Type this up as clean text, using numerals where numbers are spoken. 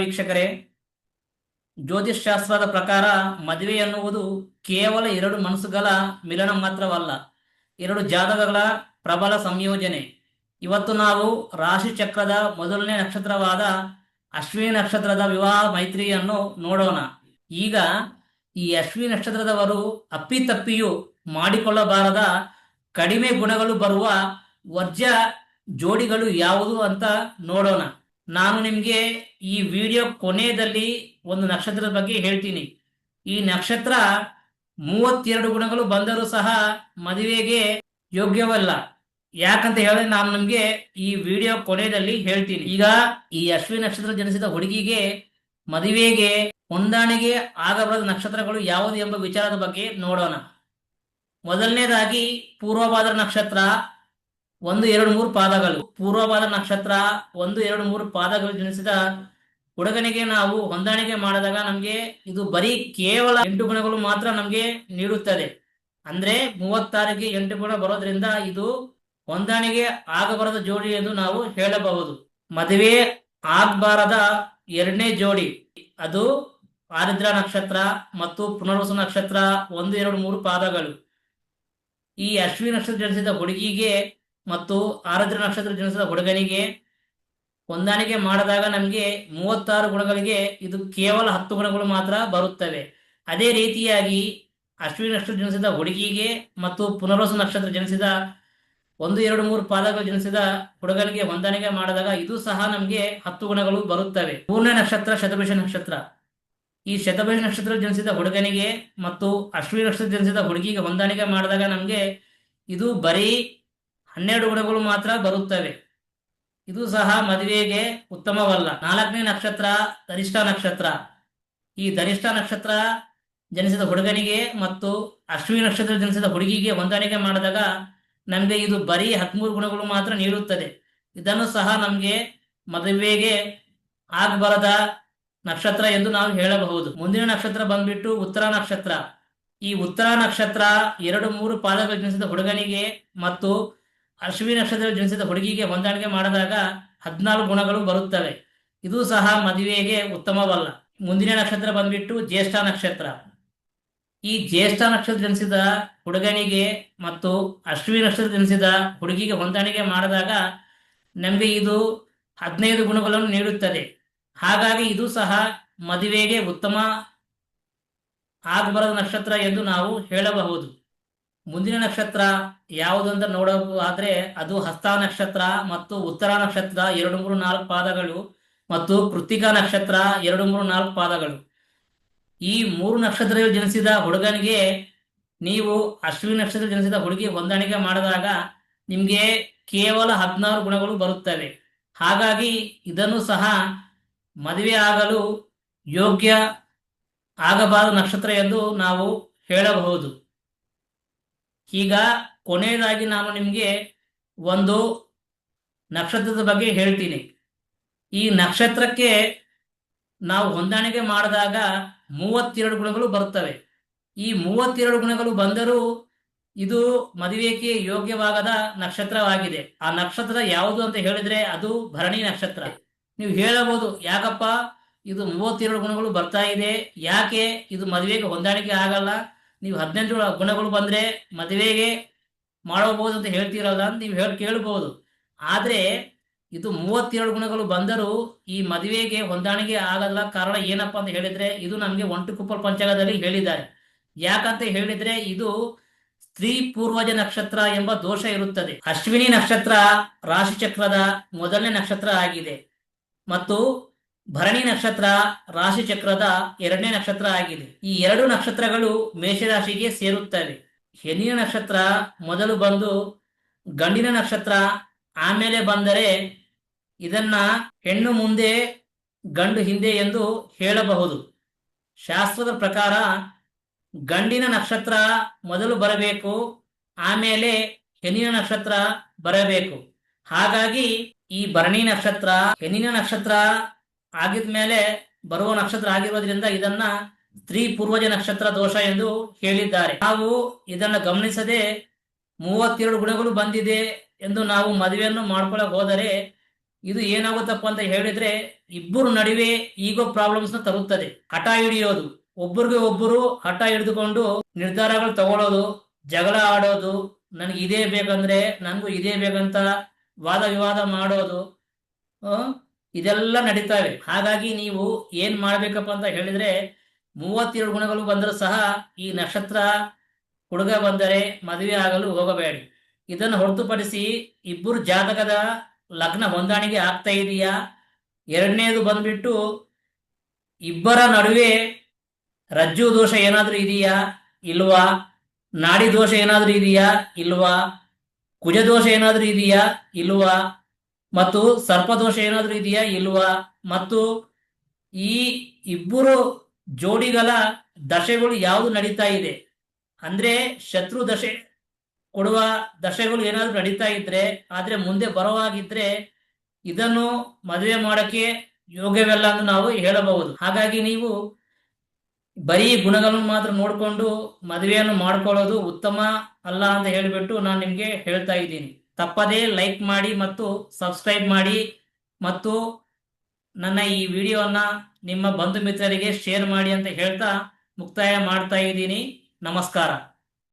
ವೀಕ್ಷಕರೇ, ಜ್ಯೋತಿಷ್ ಶಾಸ್ತ್ರದ ಪ್ರಕಾರ ಮದುವೆ ಎನ್ನುವುದು ಕೇವಲ ಎರಡು ಮನಸ್ಸುಗಳ ಮಿಲನ ಮಾತ್ರವಲ್ಲ, ಎರಡು ಜಾತಕಗಳ ಪ್ರಬಲ ಸಂಯೋಜನೆ. ಇವತ್ತು ನಾವು ರಾಶಿ ಚಕ್ರದ ಮೊದಲನೇ ನಕ್ಷತ್ರವಾದ ಅಶ್ವಿನಿ ನಕ್ಷತ್ರದ ವಿವಾಹ ಮೈತ್ರಿಯನ್ನು ನೋಡೋಣ. ಈಗ ಈ ಅಶ್ವಿನಿ ನಕ್ಷತ್ರದವರು ಅಪ್ಪಿತಪ್ಪಿಯೂ ಮಾಡಿಕೊಳ್ಳಬಾರದ ಕಡಿಮೆ ಗುಣಗಳು ಬರುವ ವರ್ಜ್ಯ ಜೋಡಿಗಳು ಯಾವುದು ಅಂತ ನೋಡೋಣ. ನಾನು ನಿಮಗೆ ಈ ವಿಡಿಯೋ ಕೊನೆಯಲ್ಲಿ ಒಂದು ನಕ್ಷತ್ರದ ಬಗ್ಗೆ ಹೇಳ್ತೀನಿ. ಈ ನಕ್ಷತ್ರ 32 ಗುಣಗಳು ಬಂದರೂ ಸಹ ಮದುವೆಗೆ ಯೋಗ್ಯವಲ್ಲ. ಯಾಕಂತ ಹೇಳಿದ್ರೆ ನಾನು ನಿಮಗೆ ಈ ವಿಡಿಯೋ ಕೊನೆಯಲ್ಲಿ ಹೇಳ್ತೀನಿ. ಈಗ ಈ ಅಶ್ವಿನಿ ನಕ್ಷತ್ರ ಜನಿಸಿದ ಹುಡುಗಿಗೆ ಮದುವೆಗೆ ಹೊಂದಾಣಿಕೆ ಆಗಬಾರದ ನಕ್ಷತ್ರಗಳು ಯಾವುದು ಎಂಬ ವಿಚಾರದ ಬಗ್ಗೆ ನೋಡೋಣ. ಮೊದಲನೇದಾಗಿ ಪೂರ್ವಭಾದ್ರ ನಕ್ಷತ್ರ 1, 2, 3 ಪಾದಗಳು. ಪೂರ್ವಭಾದ್ರ ನಕ್ಷತ್ರ 1, 2, 3 ಪಾದಗಳು ಜನಿಸಿದ ಹುಡುಗನಿಗೆ ನಾವು ಹೊಂದಾಣಿಕೆ ಮಾಡಿದಾಗ ನಮಗೆ ಇದು ಬರೀ ಕೇವಲ 8 ಗುಣಗಳು ಮಾತ್ರ ನಮಗೆ ನೀಡುತ್ತದೆ. ಅಂದ್ರೆ 36ಗೆ 8 ಗುಣ ಬರೋದ್ರಿಂದ ಇದು ಹೊಂದಾಣಿಕೆ ಆಗಬಾರದ ಜೋಡಿ ಎಂದು ನಾವು ಹೇಳಬಹುದು. ಮದುವೆ ಆಗಬಾರದ ಎರಡನೇ ಜೋಡಿ ಅದು ಆರಿದ್ರ ನಕ್ಷತ್ರ ಮತ್ತು ಪುನರ್ವಸು ನಕ್ಷತ್ರ 1, 2, 3 ಪಾದಗಳು. ಈ ಅಶ್ವಿನಿ ನಕ್ಷತ್ರ ಜನಿಸಿದ ಹುಡುಗಿಗೆ ಮತ್ತು ಆರಿದ್ರ ನಕ್ಷತ್ರ ಜನಿಸಿದ ಹುಡುಗನಿಗೆ ಹೊಂದಾಣಿಕೆ ಮಾಡಿದಾಗ ನಮಗೆ 36 ಗುಣಗಳಿಗೆ ಇದು ಕೇವಲ 10 ಗುಣಗಳು ಮಾತ್ರ ಬರುತ್ತವೆ. ಅದೇ ರೀತಿಯಾಗಿ ಅಶ್ವಿನಿ ನಕ್ಷತ್ರ ಜನಿಸಿದ ಹುಡುಗಿಗೆ ಮತ್ತು ಪುನರ್ವಸು ನಕ್ಷತ್ರ ಜನಿಸಿದ 1, 2, 3 ಪಾದಗಳು ಜನಿಸಿದ ಹುಡುಗನಿಗೆ ಹೊಂದಾಣಿಕೆ ಮಾಡಿದಾಗ ಇದು ಸಹ ನಮಗೆ 10 ಗುಣಗಳು ಬರುತ್ತವೆ. ಪೂರ್ಣ ನಕ್ಷತ್ರ ಶತಭಿಷ ನಕ್ಷತ್ರ. ಈ ಶತಭಿಷ ನಕ್ಷತ್ರ ಜನಿಸಿದ ಹುಡುಗನಿಗೆ ಮತ್ತು ಅಶ್ವಿನಿ ನಕ್ಷತ್ರ ಜನಿಸಿದ ಹುಡುಗಿಗೆ ಹೊಂದಾಣಿಕೆ ಮಾಡಿದಾಗ ನಮಗೆ ಇದು ಬರೀ 12 ಗುಣಗಳು ಮಾತ್ರ ಬರುತ್ತವೆ. ಇದು ಸಹ ಮದುವೆಗೆ ಉತ್ತಮವಲ್ಲ. 4ನೇ ನಕ್ಷತ್ರ ಧನಿಷ್ಠ ನಕ್ಷತ್ರ. ಈ ಧನಿಷ್ಠ ನಕ್ಷತ್ರ ಜನಿಸಿದ ಹುಡುಗನಿಗೆ ಮತ್ತು ಅಶ್ವಿನಿ ನಕ್ಷತ್ರ ಜನಿಸಿದ ಹುಡುಗಿಗೆ ಹೊಂದಾಣಿಕೆ ಮಾಡಿದಾಗ ನಮಗೆ ಇದು ಬರೀ 13 ಗುಣಗಳು ಮಾತ್ರ ನೀಡುತ್ತದೆ. ಇದನ್ನು ಸಹ ನಮಗೆ ಮದುವೆಗೆ ಆಗಬಾರದ ನಕ್ಷತ್ರ ಎಂದು ನಾವು ಹೇಳಬಹುದು. ಮುಂದಿನ ನಕ್ಷತ್ರ ಬಂದ್ಬಿಟ್ಟು ಉತ್ತರ ನಕ್ಷತ್ರ. ಈ ಉತ್ತರ ನಕ್ಷತ್ರ 2, 3 ಪಾದಗಳು ಜನಿಸಿದ ಹುಡುಗನಿಗೆ ಮತ್ತು ಅಶ್ವಿನಿ ನಕ್ಷತ್ರ ಜನಿಸಿದ ಹುಡುಗಿಗೆ ಹೊಂದಾಣಿಕೆ ಮಾಡಿದಾಗ 14 ಗುಣಗಳು ಬರುತ್ತವೆ. ಇದು ಸಹ ಮದುವೆಗೆ ಉತ್ತಮವಲ್ಲ. ಮುಂದಿನ ನಕ್ಷತ್ರ ಬಂದ್ಬಿಟ್ಟು ಜ್ಯೇಷ್ಠ ನಕ್ಷತ್ರ. ಈ ಜ್ಯೇಷ್ಠ ನಕ್ಷತ್ರ ಜನಿಸಿದ ಹುಡುಗನಿಗೆ ಮತ್ತು ಅಶ್ವಿನಿ ನಕ್ಷತ್ರ ಜನಿಸಿದ ಹುಡುಗಿಗೆ ಹೊಂದಾಣಿಕೆ ಮಾಡಿದಾಗ ನಮಗೆ ಇದು 15 ಗುಣಗಳನ್ನು ನೀಡುತ್ತದೆ. ಹಾಗಾಗಿ ಇದು ಸಹ ಮದುವೆಗೆ ಉತ್ತಮ ಆಗಬಾರದ ನಕ್ಷತ್ರ ಎಂದು ನಾವು ಹೇಳಬಹುದು. ಮುಂದಿನ ನಕ್ಷತ್ರ ಯಾವುದು ಅಂತ ನೋಡೋದಾದ್ರೆ ಅದು ಹಸ್ತ ನಕ್ಷತ್ರ ಮತ್ತು ಉತ್ತರ ನಕ್ಷತ್ರ 2, 3, 4 ಪಾದಗಳು ಮತ್ತು ಕೃತ್ತಿಕಾ ನಕ್ಷತ್ರ 2, 3, 4 ಪಾದಗಳು. ಈ 3 ನಕ್ಷತ್ರಗಳು ಜನಿಸಿದ ಹುಡುಗನಿಗೆ ನೀವು ಅಶ್ವಿನಿ ನಕ್ಷತ್ರ ಜನಿಸಿದ ಹುಡುಗಿ ಹೊಂದಾಣಿಕೆ ಮಾಡಿದಾಗ ನಿಮಗೆ ಕೇವಲ 16 ಗುಣಗಳು ಬರುತ್ತವೆ. ಹಾಗಾಗಿ ಇದನ್ನು ಸಹ ಮದುವೆ ಆಗಲು ಯೋಗ್ಯ ಆಗಬಾರದ ನಕ್ಷತ್ರ ಎಂದು ನಾವು ಹೇಳಬಹುದು. ಈಗ ಕೊನೆಯದಾಗಿ ನಾನು ನಿಮಗೆ ಒಂದು ನಕ್ಷತ್ರದ ಬಗ್ಗೆ ಹೇಳ್ತೀನಿ. ಈ ನಕ್ಷತ್ರಕ್ಕೆ ನಾವು ಹೊಂದಾಣಿಕೆ ಮಾಡಿದಾಗ 32 ಗುಣಗಳು ಬರುತ್ತವೆ. ಈ 32 ಗುಣಗಳು ಬಂದರೂ ಇದು ಮದುವೆಗೆ ಯೋಗ್ಯವಾಗದ ನಕ್ಷತ್ರವಾಗಿದೆ. ಆ ನಕ್ಷತ್ರ ಯಾವುದು ಅಂತ ಹೇಳಿದ್ರೆ ಅದು ಭರಣಿ ನಕ್ಷತ್ರ. ನೀವು ಹೇಳಬಹುದು, ಯಾಕಪ್ಪ ಇದು 32 ಗುಣಗಳು ಬರ್ತಾ ಇದೆ, ಯಾಕೆ ಇದು ಮದುವೆಗೆ ಹೊಂದಾಣಿಕೆ ಆಗಲ್ಲ, ನೀವು 18 ಗುಣಗಳು ಬಂದ್ರೆ ಮದುವೆಗೆ ಮಾಡಬಹುದು ಅಂತ ಹೇಳ್ತೀರಲ್ಲ ಅಂತ ನೀವು ಕೇಳಬಹುದು. ಆದ್ರೆ ಇದು 32 ಗುಣಗಳು ಬಂದರೂ ಈ ಮದುವೆಗೆ ಹೊಂದಾಣಿಕೆ ಆಗಲ್ಲ. ಕಾರಣ ಏನಪ್ಪಾ ಅಂತ ಹೇಳಿದ್ರೆ ಇದು ನಮಗೆ ಒಂಟುಕುಪ್ಪಲ್ ಪಂಚಾಂಗದಲ್ಲಿ ಹೇಳಿದ್ದಾರೆ. ಯಾಕಂತ ಹೇಳಿದ್ರೆ ಇದು ಸ್ತ್ರೀ ಪೂರ್ವಜ ನಕ್ಷತ್ರ ಎಂಬ ದೋಷ ಇರುತ್ತದೆ. ಅಶ್ವಿನಿ ನಕ್ಷತ್ರ ರಾಶಿ ಚಕ್ರದ ಮೊದಲನೇ ನಕ್ಷತ್ರ ಆಗಿದೆ ಮತ್ತು ಭರಣಿ ನಕ್ಷತ್ರ ರಾಶಿ ಚಕ್ರದ 2ನೇ ನಕ್ಷತ್ರ ಆಗಿದೆ. ಈ 2 ನಕ್ಷತ್ರಗಳು ಮೇಷರಾಶಿಗೆ ಸೇರುತ್ತವೆ. ಹೆಣ್ಣಿನ ನಕ್ಷತ್ರ ಮೊದಲು ಬಂದು ಗಂಡಿನ ನಕ್ಷತ್ರ ಆಮೇಲೆ ಬಂದರೆ ಇದನ್ನ ಹೆಣ್ಣು ಮುಂದೆ ಗಂಡು ಹಿಂದೆ ಎಂದು ಹೇಳಬಹುದು. ಶಾಸ್ತ್ರದ ಪ್ರಕಾರ ಗಂಡಿನ ನಕ್ಷತ್ರ ಮೊದಲು ಬರಬೇಕು, ಆಮೇಲೆ ಹೆಣ್ಣಿನ ನಕ್ಷತ್ರ ಬರಬೇಕು. ಹಾಗಾಗಿ ಈ ಭರಣಿ ನಕ್ಷತ್ರ ಹೆಣ್ಣಿನ ನಕ್ಷತ್ರ ಆಗಿದ್ಮೇಲೆ ಬರುವ ನಕ್ಷತ್ರ ಆಗಿರೋದ್ರಿಂದ ಇದನ್ನ ಸ್ತ್ರೀ ಪೂರ್ವಜ ನಕ್ಷತ್ರ ದೋಷ ಎಂದು ಹೇಳಿದ್ದಾರೆ. ನಾವು ಇದನ್ನ ಗಮನಿಸದೆ 32 ಗುಣಗಳು ಬಂದಿದೆ ಎಂದು ನಾವು ಮದುವೆಯನ್ನು ಮಾಡ್ಕೊಳ್ಳಕ್ ಹೋದರೆ ಇದು ಏನಾಗುತ್ತಪ್ಪ ಅಂತ ಹೇಳಿದ್ರೆ ಇಬ್ಬರು ನಡುವೆ ಈಗೋ ಪ್ರಾಬ್ಲಮ್ಸ್ ನ ತರುತ್ತದೆ. ಹಠ ಹಿಡಿಯೋದು, ಒಬ್ಬರಿಗೆ ಒಬ್ಬರು ಹಠ ಹಿಡಿದುಕೊಂಡು ನಿರ್ಧಾರಗಳು ತಗೊಳ್ಳೋದು, ಜಗಳ ಆಡೋದು, ನನಗೆ ಇದೇ ಬೇಕಂದ್ರೆ ನನಗೂ ಇದೇ ಬೇಕಂತ ವಾದ ವಿವಾದ ಮಾಡೋದು, ಇದೆಲ್ಲ ನಡೀತಾವೆ. ಹಾಗಾಗಿ ನೀವು ಏನ್ ಮಾಡ್ಬೇಕಪ್ಪ ಅಂತ ಹೇಳಿದ್ರೆ 32 ಗುಣಗಳು ಬಂದರೂ ಸಹ ಈ ನಕ್ಷತ್ರ ಹುಡುಗ ಬಂದರೆ ಮದುವೆ ಆಗಲು ಹೋಗಬೇಡಿ. ಇದನ್ನು ಹೊರತುಪಡಿಸಿ ಇಬ್ಬರು ಜಾತಕದ ಲಗ್ನ ಹೊಂದಾಣಿಕೆ ಆಗ್ತಾ ಇದೆಯಾ, ಎರಡನೇದು ಬಂದ್ಬಿಟ್ಟು ಇಬ್ಬರ ನಡುವೆ ರಜ್ಜು ದೋಷ ಏನಾದ್ರೂ ಇದೆಯಾ ಇಲ್ವಾ, ನಾಡಿ ದೋಷ ಏನಾದ್ರೂ ಇದೆಯಾ ಇಲ್ವಾ, ಕುಜ ದೋಷ ಏನಾದ್ರೂ ಇದೆಯಾ ಇಲ್ವಾ, ಮತ್ತು ಸರ್ಪದೋಷ ಏನಾದ್ರೂ ಇದೆಯಾ ಇಲ್ವಾ, ಮತ್ತು ಈ ಇಬ್ಬರು ಜೋಡಿಗಳ ದಶೆಗಳು ಯಾವುದು ನಡೀತಾ ಇದೆ ಅಂದ್ರೆ ಶತ್ರು ದಶೆ ಕೊಡುವ ದಶೆಗಳು ಏನಾದ್ರೂ ನಡೀತಾ ಇದ್ರೆ, ಆದ್ರೆ ಮುಂದೆ ಬರುವಾಗಿದ್ರೆ ಇದನ್ನು ಮದುವೆ ಮಾಡಕ್ಕೆ ಯೋಗ್ಯವಲ್ಲ ಎಂದು ನಾವು ಹೇಳಬಹುದು. ಹಾಗಾಗಿ ನೀವು ಬರೀ ಗುಣಗಳನ್ನು ಮಾತ್ರ ನೋಡಿಕೊಂಡು ಮದುವೆಯನ್ನು ಮಾಡ್ಕೊಳ್ಳೋದು ಉತ್ತಮ ಅಲ್ಲ ಅಂತ ಹೇಳಿಬಿಟ್ಟು ನಾನು ನಿಮ್ಗೆ ಹೇಳ್ತಾ ಇದ್ದೀನಿ. ತಪ್ಪದೇ ಲೈಕ್ ಮಾಡಿ ಮತ್ತು ಸಬ್ಸ್ಕ್ರೈಬ್ ಮಾಡಿ ಮತ್ತು ನನ್ನ ಈ ವಿಡಿಯೋನ ನಿಮ್ಮ ಬಂಧು ಮಿತ್ರರಿಗೆ ಶೇರ್ ಮಾಡಿ ಅಂತ ಹೇಳ್ತಾ ಮುಕ್ತಾಯ ಮಾಡ್ತಾ ಇದ್ದೀನಿ. ನಮಸ್ಕಾರ.